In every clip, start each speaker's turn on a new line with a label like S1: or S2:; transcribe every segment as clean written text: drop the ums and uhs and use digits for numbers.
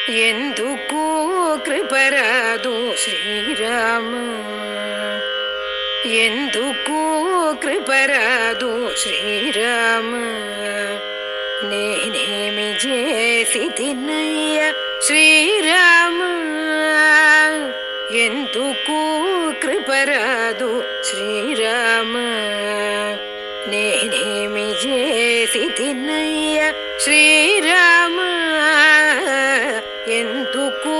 S1: ఎందుకు కృపరాదు శ్రీరామ, ఎందుకు కృపరాదు శ్రీరామ, నేనేమి చేసి తిన్నయ్య శ్రీరామ, ఎందుకు కృపరాదు శ్రీరామ, నేనేమి చేసి తిన్నయ్య శ్రీరామ, ఎందుకు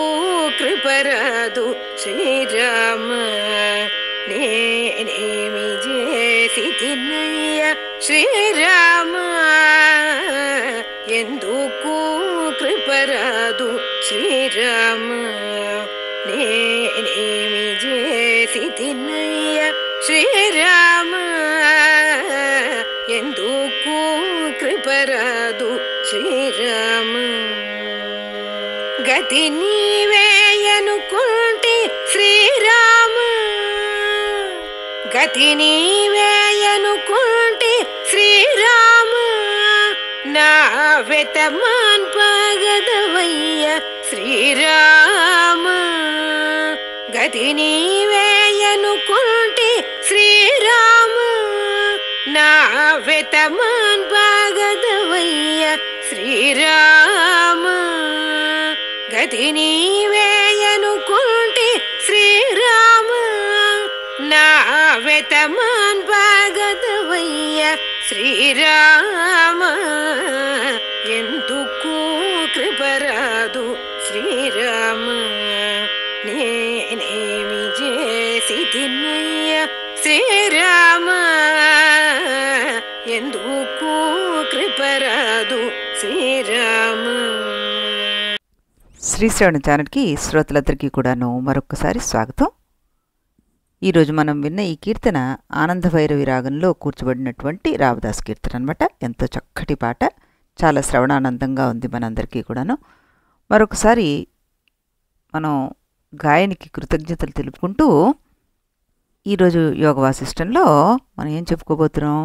S1: కృపరాదు శ్రీరామ, నేనేమి చేసి తిన్నయ్య శ్రీరామ, ఎందుకు కృపరాదు శ్రీరామ, నేనేమి చేసి తిన్నయ్య శ్రీరామ, ఎందుకు కృపరాదు శ్రీరామ. గతి నీవేయనుకుంటే శ్రీరామ, గతి నీవేయనుకుంటే శ్రీరామ, నా వెతమాన్ పగదవయ్య శ్రీరామ, గతి నీవేయనుకుంటే శ్రీరామ, నా వెతమాన్ పగదవయ్య శ్రీరామ, గతి నీవేయనుకుంటే శ్రీరామ, నా వెతమాన్ పగదవయ్య శ్రీరామ, ఎందుకు కృపరాదు శ్రీరామ, నేనేమి చేసి తిన్నయ్య శ్రీరామ, ఎందుకు కృపరాదు శ్రీరామ.
S2: శ్రీశ్రవణ ఛానల్కి శ్రోతలందరికీ కూడాను మరొక్కసారి స్వాగతం. ఈరోజు మనం విన్న ఈ కీర్తన ఆనందభైరవి రాగంలో కూర్చోబడినటువంటి రామదాస్ కీర్తన అనమాట. ఎంతో చక్కటి పాట, చాలా శ్రవణానందంగా ఉంది మనందరికీ కూడాను. మరొకసారి మనం గాయనికి కృతజ్ఞతలు తెలుపుకుంటూ ఈరోజు యోగ వాసిష్టంలో మనం ఏం చెప్పుకోబోతున్నాం?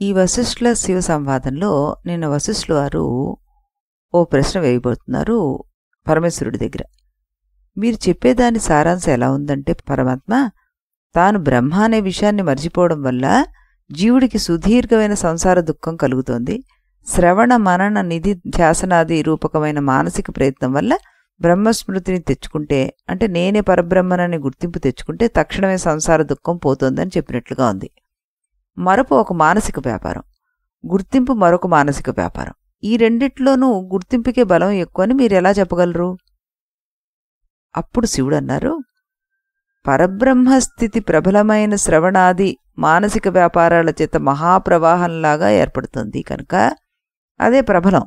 S2: ఈ వశిష్ఠుల శివ సంవాదంలో నిన్న వశిష్ఠులు వారు ఓ ప్రశ్న వేయబోతున్నారు పరమేశ్వరుడి దగ్గర. మీరు చెప్పేదాని సారాంశం ఎలా ఉందంటే, పరమాత్మ తాను బ్రహ్మ అనే విషయాన్ని మర్చిపోవడం వల్ల జీవుడికి సుదీర్ఘమైన సంసార దుఃఖం కలుగుతోంది. శ్రవణ మనన నిధి ధ్యాసనాది రూపకమైన మానసిక ప్రయత్నం వల్ల బ్రహ్మస్మృతిని తెచ్చుకుంటే, అంటే నేనే పరబ్రహ్మనని గుర్తింపు తెచ్చుకుంటే తక్షణమే సంసార దుఃఖం పోతోందని చెప్పినట్లుగా ఉంది. మరపు ఒక మానసిక వ్యాపారం, గుర్తింపు మరొక మానసిక వ్యాపారం. ఈ రెండిట్లోనూ గుర్తింపుకే బలం ఎక్కువ అని మీరు ఎలా చెప్పగలరు? అప్పుడు శివుడు అన్నారు, పరబ్రహ్మస్థితి ప్రబలమైన శ్రవణాది మానసిక వ్యాపారాల చేత మహాప్రవాహంలాగా ఏర్పడుతుంది కనుక అదే ప్రబలం.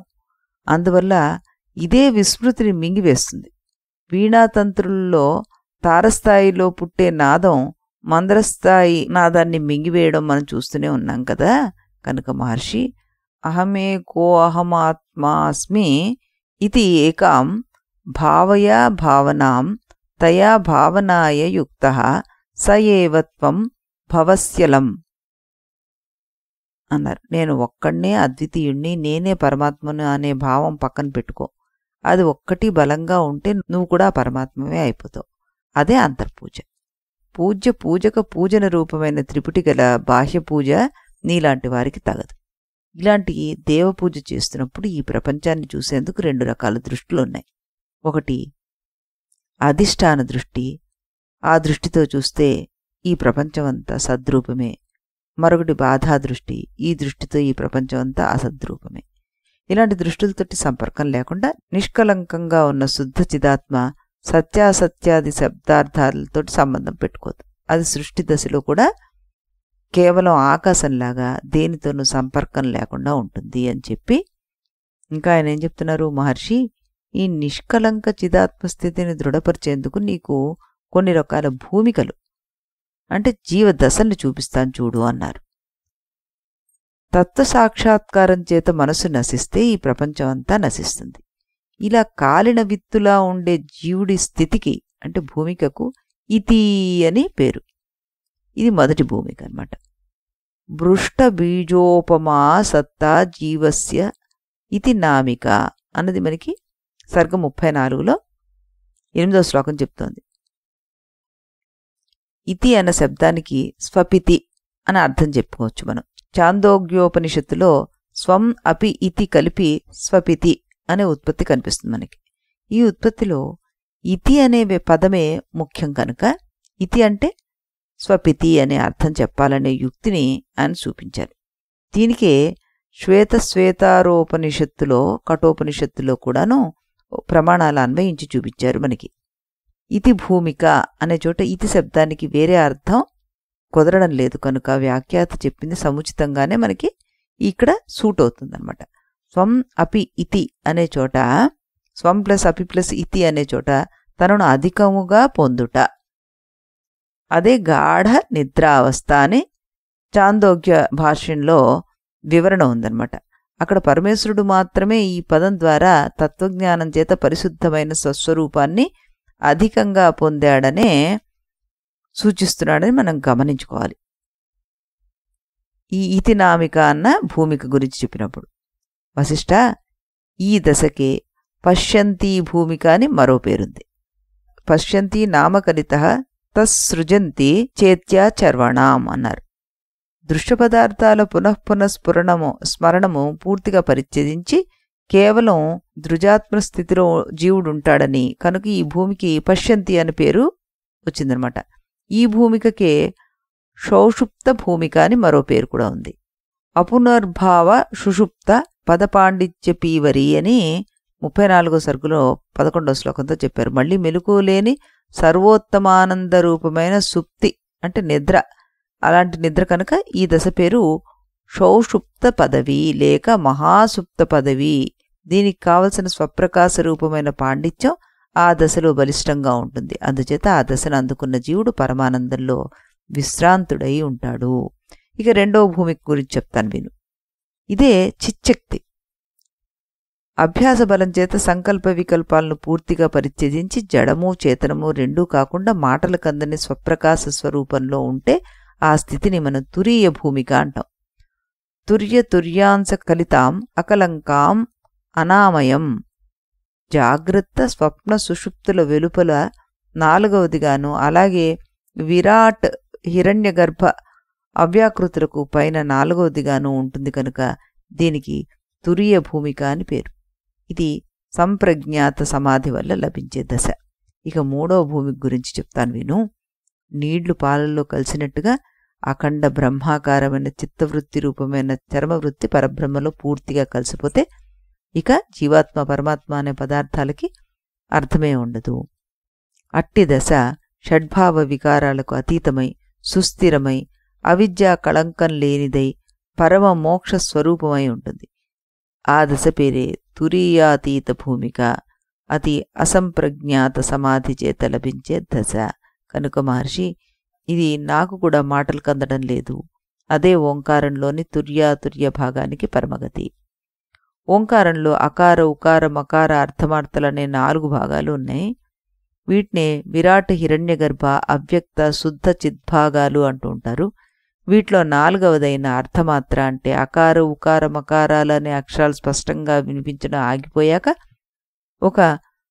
S2: అందువల్ల ఇదే విస్మృతిని మింగివేస్తుంది. వీణాతంత్రుల్లో తారస్థాయిలో పుట్టే నాదం మంద్రస్థాయి నాదాన్ని మింగివేయడం మనం చూస్తూనే ఉన్నాం కదా. కనుక మహర్షి అహమేకో అహమాత్మాస్మి ఇది ఏకాం భావయా భావనాం తయా భావనాయ యుక్తః స ఏవత్వం భవస్యలం అన్నారు. నేను ఒక్కడే అద్వితీయుణ్ణి, నేనే పరమాత్మను అనే భావం పక్కన పెట్టుకో. అది ఒక్కటి బలంగా ఉంటే నువ్వు కూడా పరమాత్మవే అయిపోతావు. అదే అంతర్పూజ. పూజక పూజన రూపమైన త్రిపుటి గల బాహ్య పూజ నీలాంటి వారికి తగదు. ఇలాంటి దేవపూజ చేస్తున్నప్పుడు ఈ ప్రపంచాన్ని చూసేందుకు రెండు రకాల దృష్టిలున్నాయి. ఒకటి అధిష్టాన దృష్టి, ఆ దృష్టితో చూస్తే ఈ ప్రపంచమంతా సద్రూపమే. మరొకటి బాధా దృష్టి, ఈ దృష్టితో ఈ ప్రపంచమంతా అసద్రూపమే. ఇలాంటి దృష్టిలతోటి సంపర్కం లేకుండా నిష్కలంకంగా ఉన్న శుద్ధ చిదాత్మ సత్యాసత్యాది శబ్దార్థాలతో సంబంధం పెట్టుకోదు. అది సృష్టి దశలో కూడా కేవలం ఆకాశంలాగా దేనితోనూ సంపర్కం లేకుండా ఉంటుంది అని చెప్పి, ఇంకా ఆయన ఏం చెప్తున్నారు? మహర్షి, ఈ నిష్కలంక చిదాత్మస్థితిని దృఢపరిచేందుకు నీకు కొన్ని రకాల భూమికలు, అంటే జీవదశల్ని చూపిస్తాను చూడు అన్నారు. తత్వ సాక్షాత్కారం చేత మనసు నశిస్తే ఈ ప్రపంచం అంతా నశిస్తుంది. ఇలా కాలిన విత్తులా ఉండే జీవుడి స్థితికి, అంటే భూమికకు ఇతి అని పేరు. ఇది మొదటి భూమిక అన్నమాట. భృష్ట బీజోపమా సత్తా జీవస్య ఇది నామిక అన్నది మనకి సర్గం 34లో 8వ శ్లోకం చెప్తోంది. ఇతి అన్న శబ్దానికి స్వపితి అని అర్థం చెప్పుకోవచ్చు మనం. చాందోగ్యోపనిషత్తులో స్వం అపి ఇతి కలిపి స్వపితి అనే ఉత్పత్తి కనిపిస్తుంది మనకి. ఈ ఉత్పత్తిలో ఇతి అనే పదమే ముఖ్యం కనుక ఇతి అంటే స్వపితి అనే అర్థం చెప్పాలనే యుక్తిని ఆయన చూపించారు. దీనికే శ్వేతారోపనిషత్తులో కఠోపనిషత్తులో కూడాను ప్రమాణాలు అన్వయించి చూపించారు మనకి. ఇతి భూమిక అనే చోట ఇతి శబ్దానికి వేరే అర్థం కుదరడం లేదు కనుక వ్యాఖ్యాత చెప్పింది సముచితంగానే మనకి ఇక్కడ సూట్ అవుతుందన్నమాట. స్వం అపి ఇతి అనే చోట స్వం ప్లస్ అపి ప్లస్ ఇతి అనే చోట తనను అధికముగా పొందుట, అదే గాఢ నిద్రావస్థ అని చాందోగ్య భాష్యంలో వివరణ ఉందన్నమాట. అక్కడ పరమేశ్వరుడు మాత్రమే ఈ పదం ద్వారా తత్వజ్ఞానం చేత పరిశుద్ధమైన స్వస్వరూపాన్ని అధికంగా పొందాడనే సూచిస్తున్నాడని మనం గమనించుకోవాలి. ఈ ఇతినామిక అన్న భూమిక గురించి చెప్పినప్పుడు వశిష్ఠ ఈ దశకే పశ్యంతి భూమిక అని మరో పేరుంది. పశ్యంతి నామకలిత తస్సృజంతి చేత్యాచర్వణాం అన్నారు. దృశ్య పదార్థాల స్మరణము పూర్తిగా పరిచ్ఛేదించి కేవలం దృజాత్మ స్థితిలో జీవుడుంటాడని కనుక ఈ భూమికి పశ్యంతి అని పేరు వచ్చిందనమాట. ఈ భూమికకే సౌషుప్త భూమిక అని మరో పేరు కూడా ఉంది. అపునర్భావ సుషుప్త పదపాండిత్య పీవరి అని 34వ సర్గులో 11వ శ్లోకంతో చెప్పారు. మళ్ళీ మెలకువ లేని సర్వోత్తమానంద రూపమైన సుప్తి అంటే నిద్ర, అలాంటి నిద్ర కనుక ఈ దశ పేరు సౌషుప్త పదవి లేక మహాసుప్త పదవి. దీనికి కావలసిన స్వప్రకాశ రూపమైన పాండిత్యం ఆ దశలో బలిష్టంగా ఉంటుంది. అందుచేత ఆ దశను అందుకున్న జీవుడు పరమానందంలో విశ్రాంతుడై ఉంటాడు. ఇక రెండవ భూమిక గురించి చెప్తాను విను. ఇదే చిచ్చక్తి. అభ్యాస బలం చేత సంకల్ప వికల్పాలను పూర్తిగా పరిత్యజించి జడము చేతనము రెండూ కాకుండా మాటలకు అందని స్వప్రకాశ స్వరూపంలో ఉంటే ఆ స్థితిని మనం తురీయ భూమిక అంటాం. తుర్యాంశ కలితాం అకలంకాం అనామయం. జాగ్రత్త స్వప్న సుషుప్తుల వెలుపల 4వదిగాను అలాగే విరాట్ హిరణ్యగర్భ అవ్యాకృతులకు పైన 4వదిగాను ఉంటుంది కనుక దీనికి తురీయ భూమిక అని పేరు. ఇది సంప్రజ్ఞాత సమాధి వల్ల లభించే దశ. ఇక 3వ భూమిక గురించి చెప్తాను విను. నీళ్లు పాలల్లో కలిసినట్టుగా అఖండ బ్రహ్మాకారమైన చిత్తవృత్తి రూపమైన చర్మవృత్తి పరబ్రహ్మలో పూర్తిగా కలిసిపోతే ఇక జీవాత్మ పరమాత్మ అనే పదార్థాలకి అర్థమే ఉండదు. అట్టి దశ షడ్భావ వికారాలకు అతీతమై సుస్థిరమై అవిద్యా కళంకం లేనిదై పరమ మోక్ష స్వరూపమై ఉంటుంది. ఆ దశ పేరే తురీయాతీత భూమిక, అతి అసంప్రజ్ఞాత సమాధి చేత లభించే దశ. కనుక మహర్షి ఇది నాకు కూడా మాటలు కందడం లేదు. అదే ఓంకారంలోని తుర్యాతుర్య భాగానికి పరమగతి. ఓంకారంలో అకార ఉకార మకార అర్థమార్థలనే 4 భాగాలు ఉన్నాయి. వీటినే విరాట్ హిరణ్యగర్భ అవ్యక్త శుద్ధ చిద్భాగాలు అంటూ ఉంటారు. వీటిలో 4వదైన అర్థమాత్ర అంటే అకార ఉకార మకారాలనే అక్షరాలు స్పష్టంగా వినిపించడం ఆగిపోయాక ఒక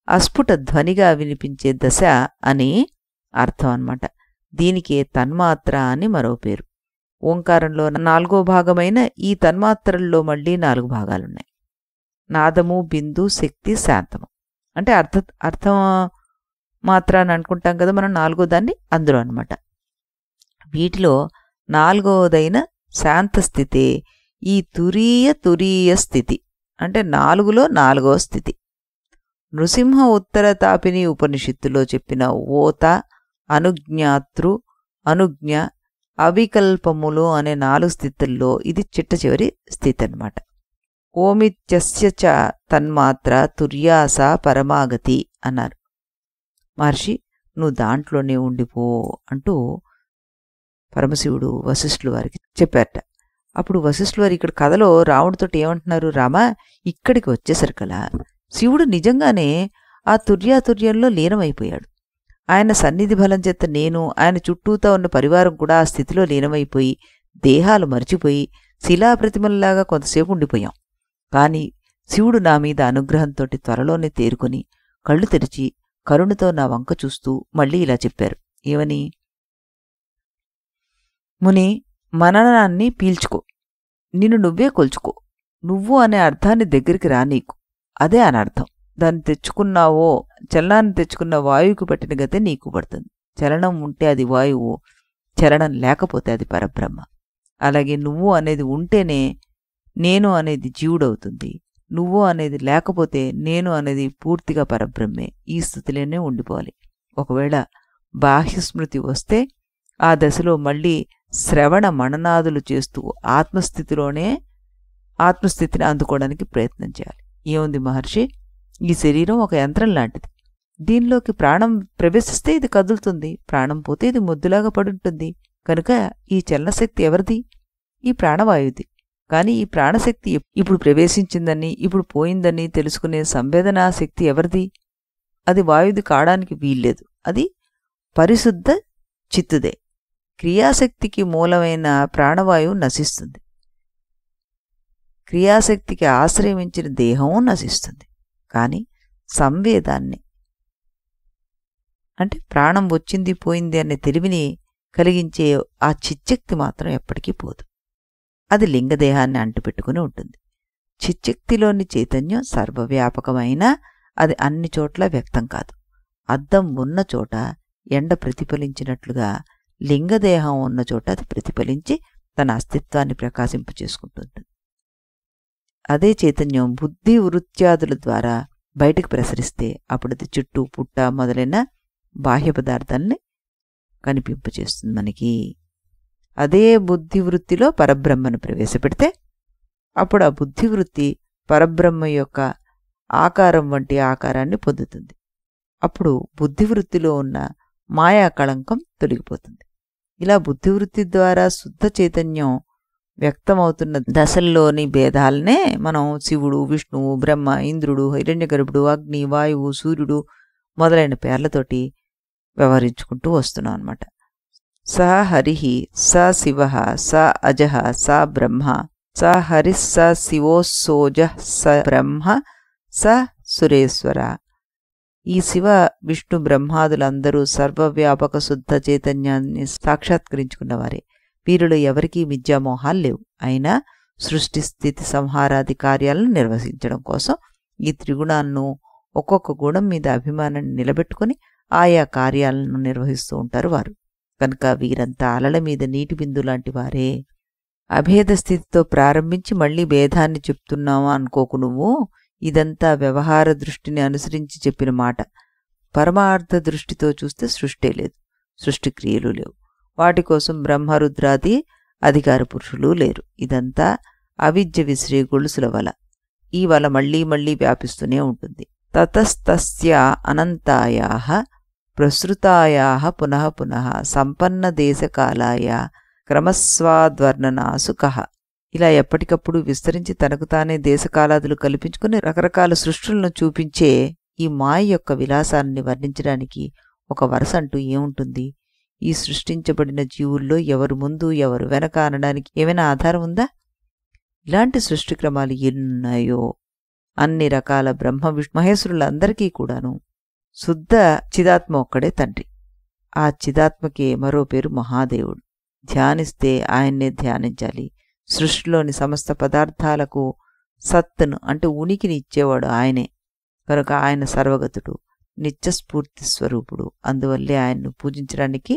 S2: అస్ఫుట ధ్వనిగా వినిపించే దశ అని అర్థం అన్నమాట. దీనికే తన్మాత్ర అని మరో పేరు. ఓంకారంలో 4వ భాగమైన ఈ తన్మాత్రల్లో మళ్ళీ 4 భాగాలున్నాయి. నాదము, బిందు, శక్తి, శాంతము. అంటే అర్థం మాత్ర అని అనుకుంటాం కదా మనం 4వ దాన్ని అందులో అనమాట. వీటిలో 4వదైన శాంత స్థితే ఈ తురీయ స్థితి అంటే 4లో 4వ స్థితి. నృసింహ ఉత్తర తాపిని ఉపనిషత్తులో చెప్పిన ఓత, అనుజ్ఞాతృ, అనుజ్ఞ, అవికల్పములు అనే 4 స్థితుల్లో ఇది చిట్ట చివరి స్థితి అన్నమాట. ఓమిత్యస్య చ తన్మాత్ర తుర్యాస పరమాగతి అన్నారు. మహర్షి నువ్వు దాంట్లోనే ఉండిపో అంటూ పరమశివుడు వశిష్ఠుల వారికి చెప్పారట. అప్పుడు వశిష్ఠుల వారు ఇక్కడ కథలో రావణుడితోటి ఏమంటున్నారు, రామా ఇక్కడికి వచ్చేసరికలా శివుడు నిజంగానే ఆ తుర్యాతుర్యంలో లీనమైపోయాడు. ఆయన సన్నిధి బలం చేత నేను ఆయన చుట్టూతా ఉన్న పరివారం కూడా ఆ స్థితిలో లీనమైపోయి దేహాలు మరిచిపోయి శిలాప్రతిమల్లాగా కొంతసేపు ఉండిపోయాం. కానీ శివుడు నా మీద అనుగ్రహంతోటి త్వరలోనే తేరుకొని కళ్ళు తెరిచి కరుణతో నా వంక చూస్తూ మళ్ళీ ఇలా చెప్పారు. ఏమని? ముని, మననాన్ని పీల్చుకో, నిన్ను నువ్వే కొల్చుకో. నువ్వు అనే అర్థాన్ని దగ్గరికి రానీకు, అదే అనర్థం. దాన్ని తెచ్చుకున్నావో, చలనాన్ని తెచ్చుకున్న వాయువుకు పట్టిన గతే నీకు పడుతుంది. చలనం ఉంటే అది వాయువు, చలనం లేకపోతే అది పరబ్రహ్మ. అలాగే నువ్వు అనేది ఉంటేనే నేను అనేది జీవుడవుతుంది. నువ్వు అనేది లేకపోతే నేను అనేది పూర్తిగా పరబ్రహ్మే. ఈ స్థితిలోనే ఉండిపోవాలి. ఒకవేళ బాహ్యస్మృతి వస్తే ఆ దశలో మళ్ళీ శ్రవణ మననాదులు చేస్తూ ఆత్మస్థితిని అందుకోవడానికి ప్రయత్నం చేయాలి. ఏముంది మహర్షి, ఈ శరీరం ఒక యంత్రం లాంటిది. దీనిలోకి ప్రాణం ప్రవేశిస్తే ఇది కదులుతుంది, ప్రాణం పోతే ఇది ముద్దులాగా పడుంటుంది. కనుక ఈ చలనశక్తి ఎవరిది? ఈ ప్రాణవాయువుది. కానీ ఈ ప్రాణశక్తి ఇప్పుడు ప్రవేశించిందని, ఇప్పుడు పోయిందని తెలుసుకునే సంవేదనా శక్తి ఎవరిది? అది వాయువుది కావడానికి వీల్లేదు. అది పరిశుద్ధ చిత్తుదే. క్రియాశక్తికి మూలమైన ప్రాణవాయువు నశిస్తుంది. క్రియాశక్తికి ఆశ్రయించిన దేహము నశిస్తుంది. కానీ సంవేదాన్ని, అంటే ప్రాణం వచ్చింది పోయింది అనే తెలివిని కలిగించే ఆ చిచ్చక్తి మాత్రం ఎప్పటికీ పోదు. అది లింగదేహాన్ని అంటుపెట్టుకుని ఉంటుంది. చిచ్చక్తిలోని చైతన్యం సర్వవ్యాపకమైనా అది అన్ని చోట్ల వ్యక్తం కాదు. అద్దం ఉన్న చోట ఎండ ప్రతిఫలించినట్లుగా లింగదేహం ఉన్న చోట అది ప్రతిఫలించి తన అస్తిత్వాన్ని ప్రకాశింపచేసుకుంటుంది. అదే చైతన్యం బుద్ధి వృత్యాదుల ద్వారా బయటకు ప్రసరిస్తే అప్పుడు అది చుట్టూ పుట్ట మొదలైన బాహ్య పదార్థాలని కనిపింపచేస్తుంది మనకి. అదే బుద్ధివృత్తిలో పరబ్రహ్మను ప్రవేశపెడితే అప్పుడు ఆ బుద్ధివృత్తి పరబ్రహ్మ యొక్క ఆకారం వంటి ఆకారాన్ని పొందుతుంది. అప్పుడు బుద్ధివృత్తిలో ఉన్న మాయా కళంకం తొలగిపోతుంది. ఇలా బుద్ధివృత్తి ద్వారా శుద్ధ చైతన్యం వ్యక్తమవుతున్న దశల్లోని భేదాలనే మనం శివుడు, విష్ణువు, బ్రహ్మ, ఇంద్రుడు, హిరణ్యగర్భుడు, అగ్ని, వాయువు, సూర్యుడు మొదలైన పేర్లతోటి వ్యవహరించుకుంటూ వస్తున్నాం అన్నమాట. స హరి, స శివ, స అజః, స బ్రహ్మ, స హరి, స శివోస్సోజ, స బ్రహ్మ, స సురేశ్వర. ఈ శివ విష్ణు బ్రహ్మాదులందరూ సర్వవ్యాపక శుద్ధ చైతన్యాన్ని సాక్షాత్కరించుకున్నవారే. వీరిలో ఎవరికీ మిథ్యామోహాలు లేవు. అయినా సృష్టి స్థితి సంహారాది కార్యాలను నిర్వహించడం కోసం ఈ త్రిగుణాలను ఒక్కొక్క గుణం మీద అభిమానాన్ని నిలబెట్టుకుని ఆయా కార్యాలను నిర్వహిస్తూ ఉంటారు వారు. కనుక వీరంతా అలల మీద నీటి బిందు లాంటి వారే. అభేద స్థితితో ప్రారంభించి మళ్లీ భేదాన్ని చెప్తున్నావా అనుకోకు నువ్వు. ఇదంతా వ్యవహార దృష్టిని అనుసరించి చెప్పిన మాట. పరమార్థ దృష్టితో చూస్తే సృష్టే లేదు, సృష్టి క్రియలు లేవు. వాటి కోసం బ్రహ్మరుద్రాది అధికార పురుషులు లేరు. ఇదంతా అవిద్య విసిరే గొలుసుల వల. ఈ వల మళ్లీ మళ్లీ వ్యాపిస్తూనే ఉంటుంది. తతస్తస్య అనంతాయాః ప్రసృతాయాః పునః పునః సంపన్న దేశకాలాయ క్రమస్వాద్వర్ణనాసు కః. ఇలా ఎప్పటికప్పుడు విస్తరించి తనకు తానే దేశకాలాదులు కల్పించుకుని రకరకాల సృష్టులను చూపించే ఈ మాయ యొక్క విలాసాన్ని వర్ణించడానికి ఒక వరుస అంటూ ఏముంటుంది? ఈ సృష్టించబడిన జీవుల్లో ఎవరు ముందు ఎవరు వెనక అనడానికి ఏమైనా ఆధారం ఉందా? ఇలాంటి సృష్టి క్రమాలు ఎన్నున్నాయో. అన్ని రకాల బ్రహ్మ విష్ణు మహేశ్వరులందరికీ కూడాను శుద్ధ చిదాత్మ ఒక్కడే తండ్రి. ఆ చిదాత్మకే మరో పేరు మహాదేవుడు. ధ్యానిస్తే ఆయన్నే ధ్యానించాలి. సృష్టిలోని సమస్త పదార్థాలకు సత్తును అంటే ఉనికిని ఇచ్చేవాడు ఆయనే. కనుక ఆయన సర్వగతుడు, నిత్యస్ఫూర్తి స్వరూపుడు. అందువల్లే ఆయన్ను పూజించడానికి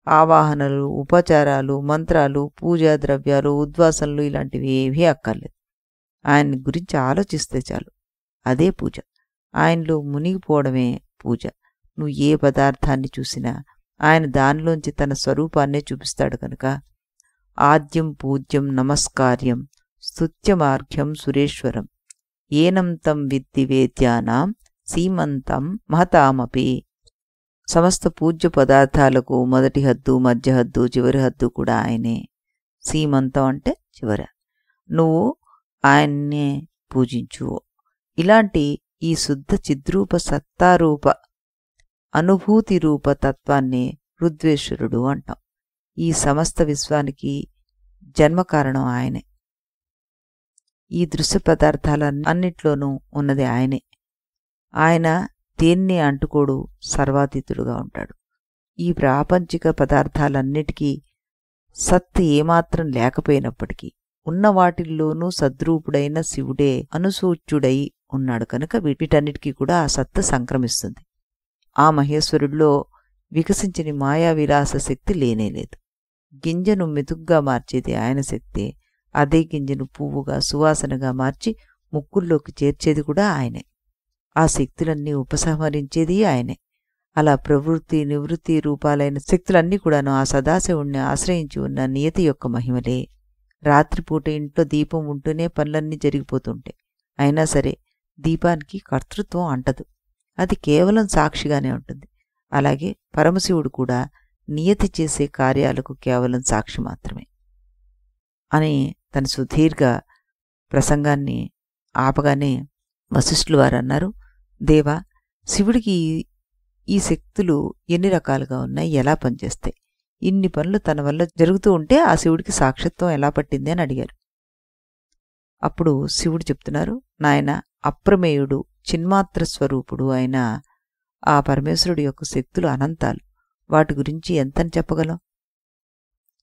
S2: ఆవాహనలు, ఉపచారాలు, మంత్రాలు, పూజా ద్రవ్యాలు, ఉద్వాసనలు ఇలాంటివి ఏవీ అక్కర్లేదు. ఆయన్ని గురించి ఆలోచిస్తే చాలు, అదే పూజ. ఆయనలో మునిగిపోవడమే పూజ. నువ్వు ఏ పదార్థాన్ని చూసినా ఆయన దానిలోంచి తన స్వరూపాన్నే చూపిస్తాడు. కనుక ఆద్యం పూజ్యం నమస్కార్యం స్తుత్యమార్ఘ్యం సురేశ్వరం ఏనం తం విద్ధి వేద్యానాం సీమంతం మహతామపి. సమస్త పూజ్య పదార్థాలకు మొదటి హద్దు, మధ్య హద్దు, చివరి హద్దు కూడా ఆయనే. సీమంతం అంటే చివర. నువ్వు ఆయన్నే పూజించు. ఇలాంటి ఈ శుద్ధ చిద్రూప సత్తారూప అనుభూతి రూప తత్వాన్ని రుద్వేశ్వరుడు అంటాం. ఈ సమస్త విశ్వానికి జన్మకారణం ఆయనే. ఈ దృశ్య పదార్థాల అన్నిట్లోనూ ఉన్నది ఆయనే. ఆయన దేన్ని అంటుకోడు, సర్వాతీతుడుగా ఉంటాడు. ఈ ప్రాపంచిక పదార్థాలన్నిటికీ సత్ ఏమాత్రం లేకపోయినప్పటికీ ఉన్న వాటిల్లోనూ సద్రూపుడైన శివుడే అనుసూచ్యుడై ఉన్నాడు కనుక వీటన్నిటికీ కూడా ఆ సత్తు సంక్రమిస్తుంది. ఆ మహేశ్వరుడిలో వికసించిన మాయా విలాస శక్తి లేనేలేదు. గింజను మెతుగ్గా మార్చేది ఆయన శక్తే. అదే గింజను పువ్వుగా సువాసనగా మార్చి ముక్కుల్లోకి చేర్చేది కూడా ఆయనే. ఆ శక్తులన్నీ ఉపసంహరించేది ఆయనే. అలా ప్రవృత్తి నివృత్తి రూపాలైన శక్తులన్నీ కూడాను ఆ సదాశివుణ్ణి ఆశ్రయించి ఉన్న నియతి యొక్క మహిమలే. రాత్రిపూట ఇంట్లో దీపం ఉంటూనే పనులన్నీ జరిగిపోతుంటాయి. అయినా సరే దీపానికి కర్తృత్వం అంటదు, అది కేవలం సాక్షిగానే ఉంటుంది. అలాగే పరమశివుడు కూడా నియతి చేసే కార్యాలకు కేవలం సాక్షి మాత్రమే అని తన సుదీర్ఘ ప్రసంగాన్ని ఆపగానే వశిష్ఠులు వారు అన్నారు, దేవా, శివుడికి ఈ శక్తులు ఎన్ని రకాలుగా ఉన్నాయి, ఎలా పనిచేస్తాయి? ఇన్ని పనులు తన వల్ల జరుగుతూ ఉంటే ఆ శివుడికి సాక్షిత్వం ఎలా పట్టింది అని అడిగారు. అప్పుడు శివుడు చెప్తున్నారు, నాయన, అప్రమేయుడు చిన్మాత్ర స్వరూపుడు అయిన ఆ పరమేశ్వరుడి యొక్క శక్తులు అనంతాలు, వాటి గురించి ఎంతని చెప్పగలం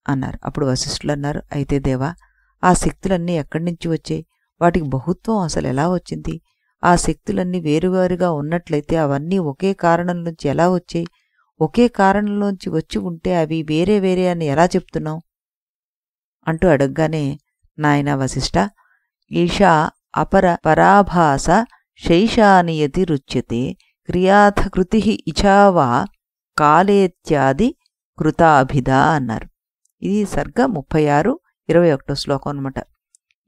S2: అన్నారు. అప్పుడు వశిష్ఠులు అన్నారు, అయితే దేవా, ఆ శక్తులన్నీ ఎక్కడి నుంచి వచ్చాయి? వాటికి బహుత్వం అసలు ఎలా వచ్చింది? ఆ శక్తులన్నీ వేరువేరుగా ఉన్నట్లయితే అవన్నీ ఒకే కారణం నుంచి ఎలా వచ్చాయి? ఒకే కారణంలోంచి వచ్చి ఉంటే అవి వేరే వేరే అని ఎలా చెప్తున్నావు అంటూ అడగగానే, నాయన వశిష్ఠ, ఈషా అపర పరాభాస శైషానియతి రుచ్యతే క్రియాథ కృతి ఇచావా కాలేత్యాది కృతాభిధ అన్నారు. ఇది సర్గ 36, 21 శ్లోకం అనమాట.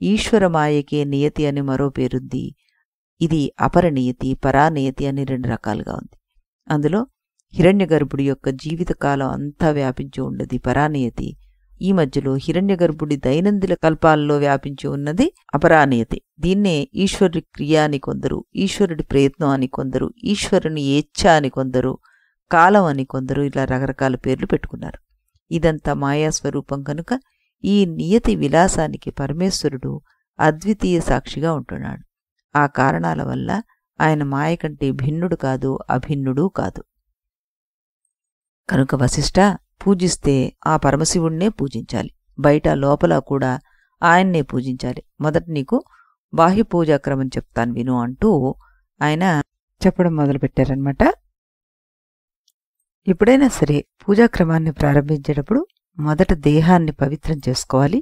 S2: ఈశ్వరమాయకే నియతి అని మరో పేరుంది. ఇది అపరనియతి, పరానియతి అని 2 రకాలుగా ఉంది. అందులో హిరణ్యగర్భుడి యొక్క జీవితకాలం అంతా వ్యాపించి ఉన్నది పరానియతి. ఈ మధ్యలో హిరణ్యగర్భుడి దైనందిన కల్పాల్లో వ్యాపించి ఉన్నది అపరానియతి. దీన్నే ఈశ్వరుడి క్రియ అని కొందరు, ఈశ్వరుడి ప్రయత్నం అని కొందరు, ఈశ్వరుని ఏచ్ఛ అని కొందరు, కాలం అని కొందరు, ఇలా రకరకాల పేర్లు పెట్టుకున్నారు. ఇదంతా మాయాస్వరూపం కనుక ఈ నియతి విలాసానికి పరమేశ్వరుడు అద్వితీయ సాక్షిగా ఉంటున్నాడు. ఆ కారణాల వల్ల ఆయన మాయ కంటే భిన్నుడు కాదు, అభిన్నుడు కాదు. కనుక వశిష్ఠ, పూజిస్తే ఆ పరమశివుణ్ణే పూజించాలి, బయట లోపల కూడా ఆయన్నే పూజించాలి. మొదట నీకు బాహ్య పూజాక్రమం చెప్తాను విను అంటూ ఆయన చెప్పడం మొదలుపెట్టారనమాట. ఎప్పుడైనా సరే పూజాక్రమాన్ని ప్రారంభించేటప్పుడు మొదట దేహాన్ని పవిత్రం చేసుకోవాలి.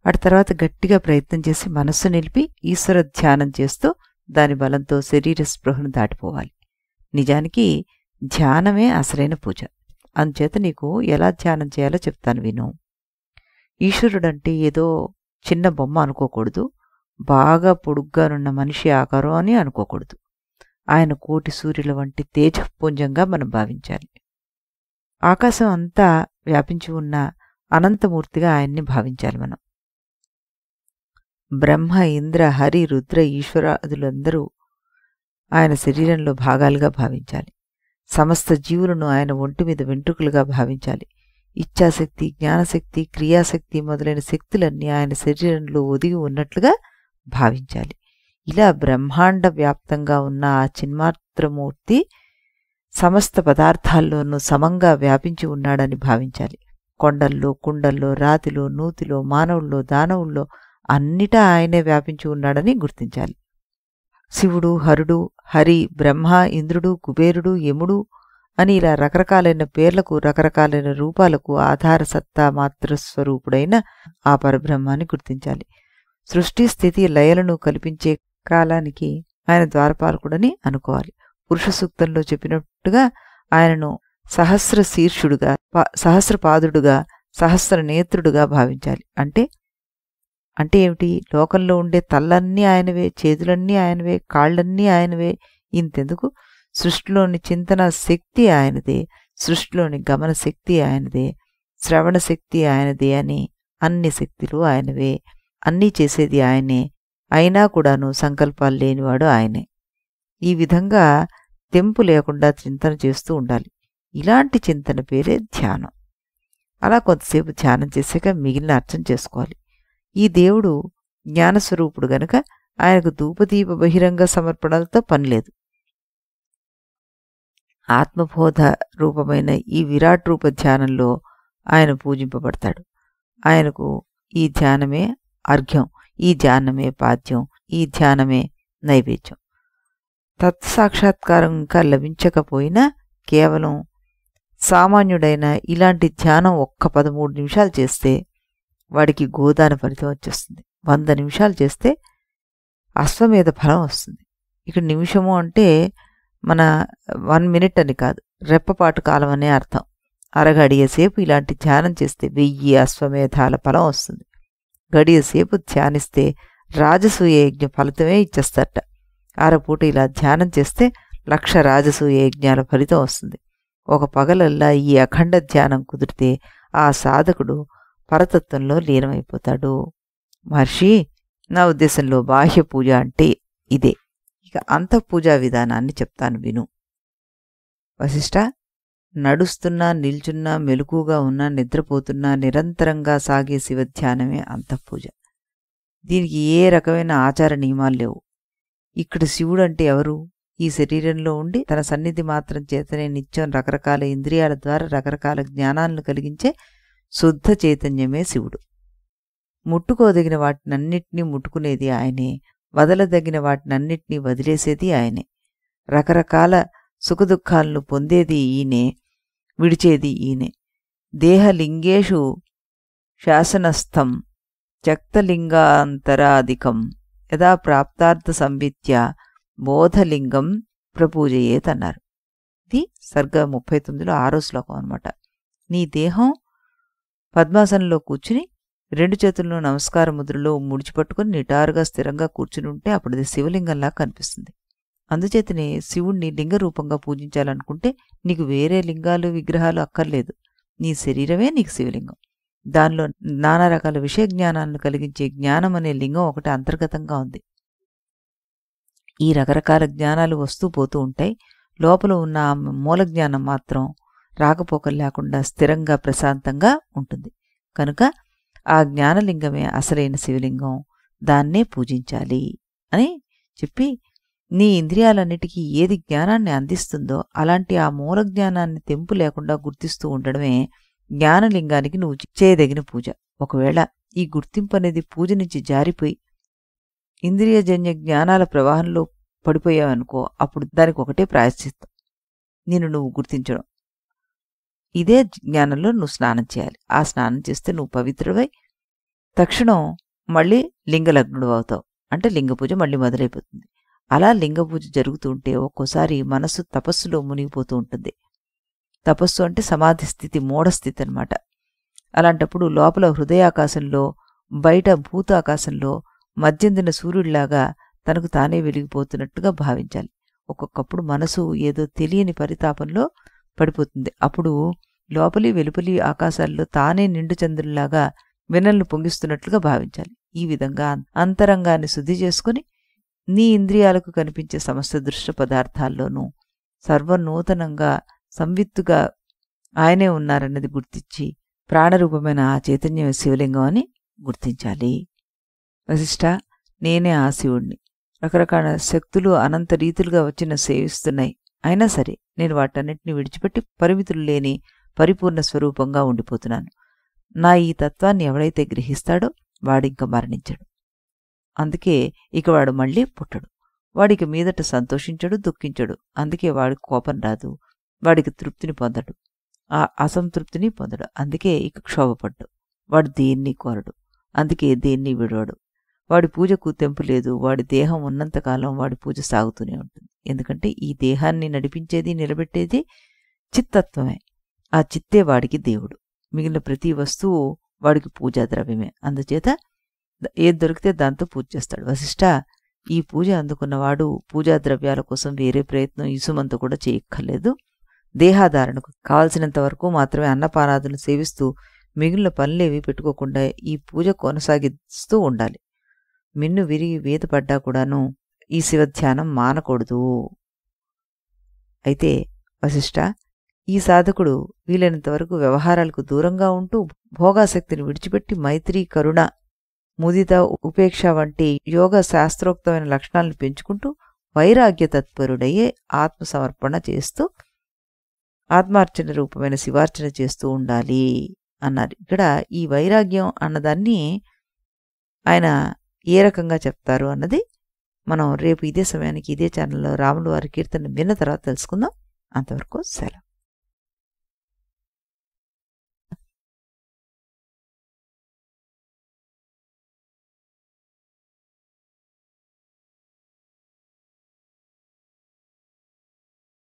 S2: అటు తర్వాత గట్టిగా ప్రయత్నం చేసి మనస్సు నిలిపి ఈశ్వర ధ్యానం చేస్తూ దాని బలంతో శరీర స్పృహను దాటిపోవాలి. నిజానికి ధ్యానమే అసలైన పూజ. అందుచేత నీకు ఎలా ధ్యానం చేయాలో చెప్తాను విను. ఈశ్వరుడంటే ఏదో చిన్న బొమ్మ అనుకోకూడదు, బాగా పొడుగ్గానున్న మనిషి ఆకారం అని అనుకోకూడదు. ఆయన కోటి సూర్యుల వంటి తేజపుంజంగా మనం భావించాలి. ఆకాశం అంతా వ్యాపించి ఉన్న అనంతమూర్తిగా ఆయన్ని భావించాలి మనం. బ్రహ్మ, ఇంద్ర, హరి, రుద్ర, ఈశ్వరాదులందరూ ఆయన శరీరంలో భాగాలుగా భావించాలి. సమస్త జీవులను ఆయన ఒంటి మీద వెంట్రుకలుగా భావించాలి. ఇచ్ఛాశక్తి, జ్ఞానశక్తి, క్రియాశక్తి మొదలైన శక్తులన్నీ ఆయన శరీరంలో ఒదిగి ఉన్నట్లుగా భావించాలి. ఇలా బ్రహ్మాండ వ్యాప్తంగా ఉన్న ఆ చిన్మాత్రమూర్తి సమస్త పదార్థాల్లోనూ సమంగా వ్యాపించి ఉన్నాడని భావించాలి. కొండల్లో, కుండల్లో, రాతిలో, నూతిలో, మానవుల్లో, దానవుల్లో అన్నిటా ఆయనే వ్యాపించి ఉన్నాడని గుర్తించాలి. శివుడు, హరుడు, హరి, బ్రహ్మ, ఇంద్రుడు, కుబేరుడు, యముడు అని ఇలా రకరకాలైన పేర్లకు, రకరకాలైన రూపాలకు ఆధార సత్తా మాత్రస్వరూపుడైన ఆ పరబ్రహ్మాన్ని గుర్తించాలి. సృష్టి, స్థితి, లయలను కల్పించే కాలానికి ఆయన ద్వారపాలకుడని అనుకోవాలి. పురుష సూక్తంలో చెప్పినట్టుగా ఆయనను సహస్ర శీర్షుడుగా, సహస్రపాదుడుగా, సహస్ర నేత్రుడుగా భావించాలి. అంటే ఏమిటి? లోకంలో ఉండే తల్లన్నీ ఆయనవే, చేతులన్నీ ఆయనవే, కాళ్ళన్నీ ఆయనవే. ఇంతెందుకు, సృష్టిలోని చింతన శక్తి ఆయనదే, సృష్టిలోని గమన శక్తి ఆయనదే, శ్రవణ శక్తి ఆయనదే అని అన్ని శక్తులు ఆయనవే, అన్నీ చేసేది ఆయనే. అయినా కూడాను సంకల్పాలు లేనివాడు ఆయనే. ఈ విధంగా తెంపు లేకుండా చింతన చేస్తూ ఉండాలి. ఇలాంటి చింతన పేరే ధ్యానం. అలా కొంతసేపు ధ్యానం చేసాక మిగిలిన అర్చన చేసుకోవాలి. ఈ దేవుడు జ్ఞానస్వరూపుడు గనుక ఆయనకు ధూపదీప బహిరంగ సమర్పణలతో పనిలేదు. ఆత్మబోధ రూపమైన ఈ విరాట్ రూప ధ్యానంలో ఆయన పూజింపబడతాడు. ఆయనకు ఈ ధ్యానమే అర్ఘ్యం, ఈ ధ్యానమే పాద్యం, ఈ ధ్యానమే నైవేద్యం. తత్సాక్షాత్కారం ఇంకా లభించకపోయినా కేవలం సామాన్యుడైన ఇలాంటి ధ్యానం ఒక్క 13 నిమిషాలు చేస్తే వాడికి గోదాన ఫలితం వచ్చేస్తుంది. 100 నిమిషాలు చేస్తే అశ్వమేధ ఫలం వస్తుంది. ఇక్కడ నిమిషము అంటే మన 1 మినిట్ అని కాదు, రెప్పపాటు కాలం అనే అర్థం. అరగడియసేపు ఇలాంటి ధ్యానం చేస్తే 1000 అశ్వమేధాల ఫలం వస్తుంది. గడియసేపు ధ్యానిస్తే రాజసూయ యజ్ఞ ఫలితమే ఇచ్చేస్తారట. అరపూట ఇలా ధ్యానం చేస్తే 1,00,000 రాజసూయ యజ్ఞాల ఫలితం వస్తుంది. ఒక పగలల్లా ఈ అఖండ ధ్యానం కుదిరితే ఆ సాధకుడు పరతత్వంలో లీనమైపోతాడు. మహర్షి, నా ఉద్దేశంలో బాహ్య పూజ అంటే ఇదే. ఇక అంతఃపూజా విధానాన్ని చెప్తాను విను. వశిష్ఠ, నడుస్తున్నా, నిల్చున్నా, మెలకుగా ఉన్నా, నిద్రపోతున్నా నిరంతరంగా సాగే శివధ్యానమే అంతఃపూజ. దీనికి ఏ రకమైన ఆచార నియమాలు లేవు. ఇక్కడ శివుడు అంటే ఎవరు? ఈ శరీరంలో ఉండి తన సన్నిధి మాత్రం చేతనే నిత్యం రకరకాల ఇంద్రియాల ద్వారా రకరకాల జ్ఞానాలను కలిగించే శుద్ధ చైతన్యమే శివుడు. ముట్టుకోదగిన వాటినన్నిటినీ ముట్టుకునేది ఆయనే, వదలదగిన వాటినన్నిటినీ వదిలేసేది ఆయనే. రకరకాల సుఖదుఖాలను పొందేది ఈయనే, విడిచేది ఈయనే. దేహలింగేషు శాసనస్థం త్యక్తలింగాంతరాధికం యదా ప్రాప్తార్థ సంవిత్య బోధలింగం ప్రపూజయేత్ అన్నారు. ఇది సర్గ 39లో 6వ శ్లోకం అనమాట. నీ దేహం పద్మాసనంలో కూర్చుని 2 చేతులను నమస్కార ముద్రలో ముడిచిపట్టుకుని నిటారుగా స్థిరంగా కూర్చుని ఉంటే అప్పుడు అది శివలింగంలా కనిపిస్తుంది. అందుచేతనే శివుణ్ణి లింగ రూపంగా పూజించాలనుకుంటే నీకు వేరే లింగాలు విగ్రహాలు అక్కర్లేదు. నీ శరీరమే నీకు శివలింగం. దానిలో నానా రకాల విషయ జ్ఞానాలను కలిగించే జ్ఞానం అనే లింగం ఒకటి అంతర్గతంగా ఉంది. ఈ రకరకాల జ్ఞానాలు వస్తూ పోతూ ఉంటాయి. లోపల ఉన్న ఆ మూల జ్ఞానం మాత్రం రాకపోకలు లేకుండా స్థిరంగా ప్రశాంతంగా ఉంటుంది. కనుక ఆ జ్ఞానలింగమే అసలైన శివలింగం, దాన్నే పూజించాలి అని చెప్పి, నీ ఇంద్రియాలన్నిటికీ ఏది జ్ఞానాన్ని అందిస్తుందో అలాంటి ఆ మూల జ్ఞానాన్ని తెంపు లేకుండా గుర్తిస్తూ ఉండడమే జ్ఞానలింగానికి నువ్వు చేయదగిన పూజ. ఒకవేళ ఈ గుర్తింపు అనేది పూజ నుంచి జారిపోయి ఇంద్రియజన్య జ్ఞానాల ప్రవాహంలో పడిపోయావనుకో, అప్పుడు దానికి ఒకటే ప్రాయశ్చిత్తం, నిన్ను నువ్వు గుర్తించడం. ఇదే జ్ఞానంలో నువ్వు స్నానం చేయాలి. ఆ స్నానం చేస్తే నువ్వు పవిత్రుడవై తక్షణం మళ్ళీ లింగలగ్నుడు అవుతావు. అంటే లింగ పూజ మళ్ళీ మొదలైపోతుంది. అలా లింగ పూజ జరుగుతూ ఉంటే ఒక్కోసారి మనసు తపస్సులో మునిగిపోతూ ఉంటుంది. తపస్సు అంటే సమాధి స్థితి, మూఢస్థితి అనమాట. అలాంటప్పుడు లోపల హృదయాకాశంలో, బయట భూతాకాశంలో మధ్యందిన సూర్యుడిలాగా తనకు తానే వెలిగిపోతున్నట్టుగా భావించాలి. ఒక్కొక్కప్పుడు మనసు ఏదో తెలియని పరితాపంలో పడిపోతుంది. అప్పుడు లోపలి వెలుపలి ఆకాశాల్లో తానే నిండు చంద్రుల్లాగా వెన్నెలను పొంగిస్తున్నట్లుగా భావించాలి. ఈ విధంగా అంతరంగాన్ని శుద్ధి చేసుకుని నీ ఇంద్రియాలకు కనిపించే సమస్త దృశ్య పదార్థాల్లోనూ సర్వనూతనంగా సంవిత్తుగా ఆయనే ఉన్నారన్నది గుర్తించి ప్రాణరూపమైన ఆ చైతన్యం శివలింగం అని గుర్తించాలి. వశిష్ఠ, నేనే ఆ శివుణ్ణి. రకరకాల శక్తులు అనంత రీతులుగా వచ్చిన సేవిస్తున్నాయి. అయినా సరే నేను వాటన్నిటిని విడిచిపెట్టి పరిమితులు లేని పరిపూర్ణ స్వరూపంగా ఉండిపోతున్నాను. నా ఈ తత్వాన్ని ఎవడైతే గ్రహిస్తాడో వాడింక మరణించడు. అందుకే ఇక వాడు మళ్ళీ పుట్టడు. వాడికి మీదట సంతోషించడు, దుఃఖించడు. అందుకే వాడికి కోపం రాదు. వాడికి తృప్తిని పొందడు, ఆ అసంతృప్తిని పొందడు. అందుకే ఇక క్షోభపడ్డు. వాడు దేన్ని కోరడు, అందుకే దేన్ని విడవడు. వాడి పూజకు తెంపు లేదు. వాడి దేహం ఉన్నంతకాలం వాడి పూజ సాగుతూనే ఉంటుంది. ఎందుకంటే ఈ దేహాన్ని నడిపించేది, నిలబెట్టేది చిత్తత్వమే. ఆ చిత్తే వాడికి దేవుడు. మిగిలిన ప్రతి వస్తువు వాడికి పూజా ద్రవ్యమే. అందుచేత ఏది దొరికితే దాంతో పూజ చేస్తాడు. వశిష్ఠ, ఈ పూజ అందుకున్నవాడు పూజా ద్రవ్యాల కోసం వేరే ప్రయత్నం ఇసుమంత కూడా చేయక్కర్లేదు. దేహాధారణకు కావలసినంత వరకు మాత్రమే అన్నపానాదులను సేవిస్తూ మిగిలిన పనులేవి పెట్టుకోకుండా ఈ పూజ కొనసాగిస్తూ ఉండాలి. మిన్ను విరిగి వీతపడ్డా కూడాను ఈ శివధ్యానం మానకూడదు. అయితే వశిష్ఠ, ఈ సాధకుడు వీలైనంత వరకు వ్యవహారాలకు దూరంగా ఉంటూ భోగాసక్తిని విడిచిపెట్టి మైత్రి, కరుణ ముదిత, ఉపేక్ష వంటి యోగ శాస్త్రోక్తమైన లక్షణాలను పెంచుకుంటూ వైరాగ్య తత్పరుడయ్యే ఆత్మసమర్పణ చేస్తూ ఆత్మార్చన రూపమైన శివార్చన చేస్తూ ఉండాలి అన్నారు. ఇక్కడ ఈ వైరాగ్యం అన్నదాన్ని ఆయన ఏ రకంగా చెప్తారు అన్నది మనం రేపు ఇదే సమయానికి ఇదే ఛానల్లో రాముల వారి కీర్తన విన్న తర్వాత తెలుసుకుందాం. అంతవరకు సెలవు.